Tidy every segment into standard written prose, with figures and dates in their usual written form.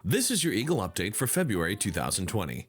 This is your Eagle update for February 2020.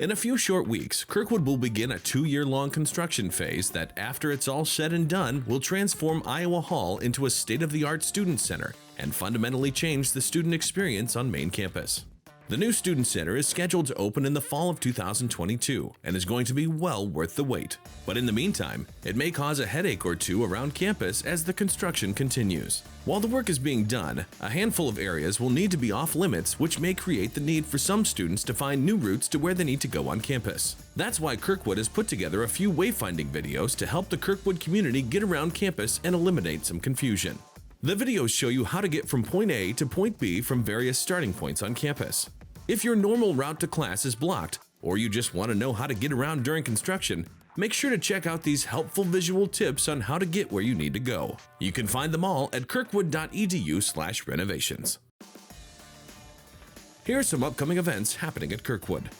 In a few short weeks, Kirkwood will begin a 2-year-long construction phase that, after it's all said and done, will transform Iowa Hall into a state-of-the-art student center and fundamentally change the student experience on main campus. The new student center is scheduled to open in the fall of 2022 and is going to be well worth the wait. But in the meantime, it may cause a headache or two around campus as the construction continues. While the work is being done, a handful of areas will need to be off limits, which may create the need for some students to find new routes to where they need to go on campus. That's why Kirkwood has put together a few wayfinding videos to help the Kirkwood community get around campus and eliminate some confusion. The videos show you how to get from point A to point B from various starting points on campus. If your normal route to class is blocked, or you just want to know how to get around during construction, make sure to check out these helpful visual tips on how to get where you need to go. You can find them all at kirkwood.edu/renovations. Here are some upcoming events happening at Kirkwood.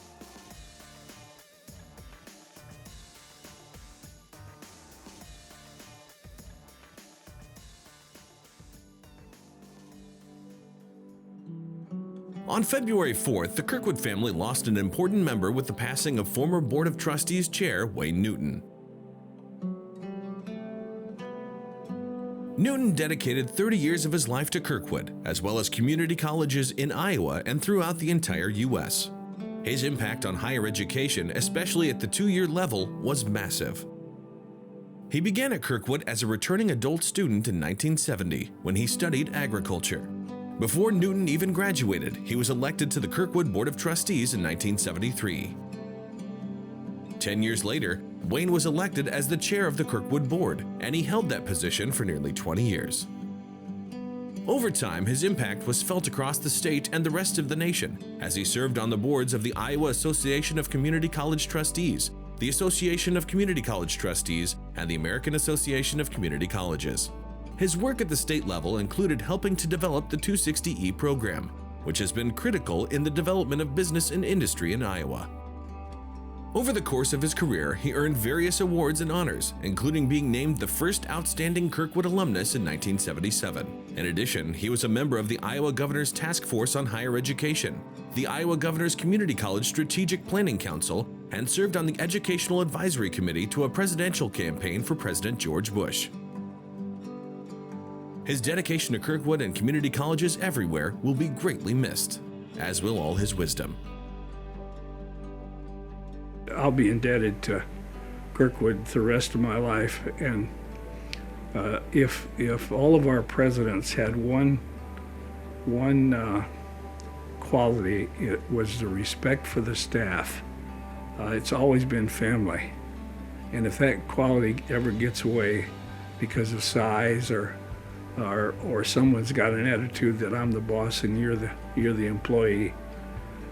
On February 4th, the Kirkwood family lost an important member with the passing of former Board of Trustees Chair Wayne Newton. Newton dedicated 30 years of his life to Kirkwood, as well as community colleges in Iowa and throughout the entire U.S. His impact on higher education, especially at the 2-year level, was massive. He began at Kirkwood as a returning adult student in 1970 when he studied agriculture. Before Newton even graduated, he was elected to the Kirkwood Board of Trustees in 1973. 10 years later, Wayne was elected as the chair of the Kirkwood Board, and he held that position for nearly 20 years. Over time, his impact was felt across the state and the rest of the nation, as he served on the boards of the Iowa Association of Community College Trustees, the Association of Community College Trustees, and the American Association of Community Colleges. His work at the state level included helping to develop the 260E program, which has been critical in the development of business and industry in Iowa. Over the course of his career, he earned various awards and honors, including being named the first outstanding Kirkwood alumnus in 1977. In addition, he was a member of the Iowa Governor's Task Force on Higher Education, the Iowa Governor's Community College Strategic Planning Council, and served on the Educational Advisory Committee to a presidential campaign for President George Bush. His dedication to Kirkwood and community colleges everywhere will be greatly missed, as will all his wisdom. I'll be indebted to Kirkwood the rest of my life, and if all of our presidents had one quality, it was the respect for the staff. It's always been family, and if that quality ever gets away because of size or someone's got an attitude that I'm the boss and you're the employee,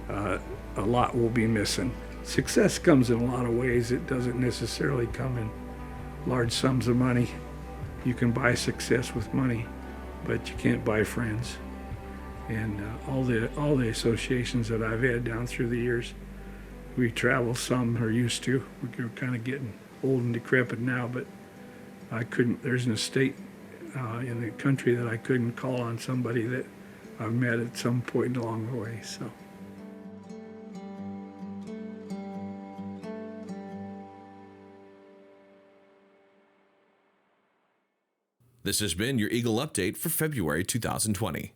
a lot will be missing. Success comes in a lot of ways. It doesn't necessarily come in large sums of money. You can buy success with money, but you can't buy friends. And all the associations that I've had down through the years, we travel some, or used to. We're kind of getting old and decrepit now, but there's an estate in the country that I couldn't call on somebody that I've met at some point along the way. So. This has been your Eagle Update for February 2020.